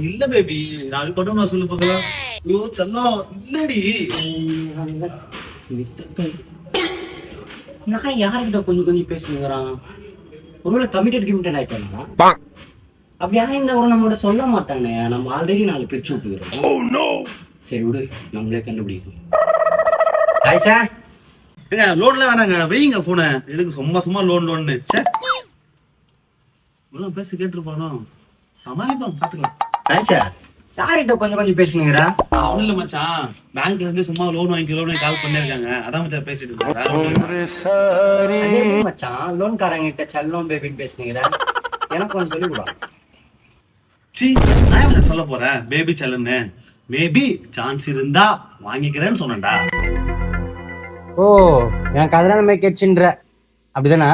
இல்ல பேபி, நான் கொண்டு நான் சொல்லு போகலாம். ஐயோ செல்லம் இல்லடி. நான் யார்கிட்ட கொஞ்சம் கொஞ்சம் பேசுங்கிறான். ஒருவேளை கமிட்டட் கிமிட்டட் ஆயிட்டானா? அப்படி ஆயிருந்தா கூட நம்மளோட சொல்ல மாட்டானே. நம்ம ஆல்ரெடி 4 பிரிச்சு விட்டுக்கிறோம். சரி விடு, நம்மளே கண்டுபிடிக்கும். ஆயிஷா, ஏங்க லோன்லாம் வேணாங்க, வைங்க போனை. எதுக்கு சும்மா சும்மா லோன்னு பேசி கேட்டுருப்பானோ. சமாளிப்பான், பாத்துக்கலாம். ஆயிஷா, யார்கிட்ட கொஞ்சம் கொஞ்சம் பேசுனுங்கிறா? ஒண்ணு இல்ல மச்சான், பேங்க்ல இருந்து சும்மா லோன் வாங்கி கால் பண்ணிருக்காங்க. அதான் மச்சான் பேசிட்டு இருந்தேன். வேற ஒண்ணும் இல்ல. அதே எப்படி மச்சான் லோன்காரங்க கிட்ட செல்லம் பேபின்னு பேசுனீங்க? எனக்கு கொஞ்சம் சொல்லி கொடுவா. சி, நான் என்ன சொல்ல போறேன் பேபி செல்லன்னு. மேபி சான்ஸ் இருந்தா வாங்கிக்கிறேன்னு சொன்னேன்டா. ஓ, எனக்கு அதெல்லாம் நம்ம கேட்சுன்ற அப்படிதானா?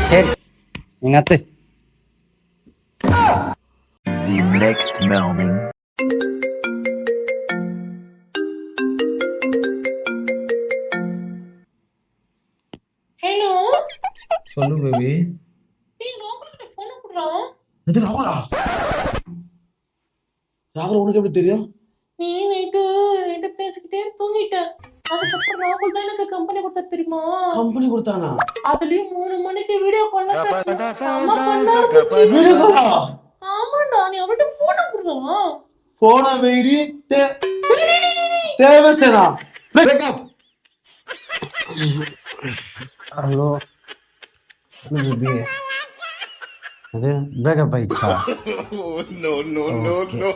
சரி, நீங்க அத்து. The next morning. ஹலோ, சொல்லு பேபி. ஏய் ராகுல் கிட்ட ஃபோன் குடுறா. இது ராகுலா? ராகுல் உனக்கு எப்படி தெரியும்? நீ நைட்டு பேசிக்கிட்டே தூங்கிட்ட. அதுக்கப்புறம் ராகுல் தான் எனக்கு கம்பெனி கொடுத்தா தெரியுமா? கம்பெனி கொடுத்தானா? அதுலயும் 3 மணிக்கு வீடியோ கால்ல பேசணும். செம்ம ஃபன்னா இருந்துச்சு. வீடியோ காலா? ஆமாடா, நீ அவட்ட ஃபோன் குடுறா. போன வெயிடி தேவை சேனா. பிரேக்கப். ஹலோ பேபி, அது பிரேக்கப் ஆயிடுச்சா? No, no, no, no.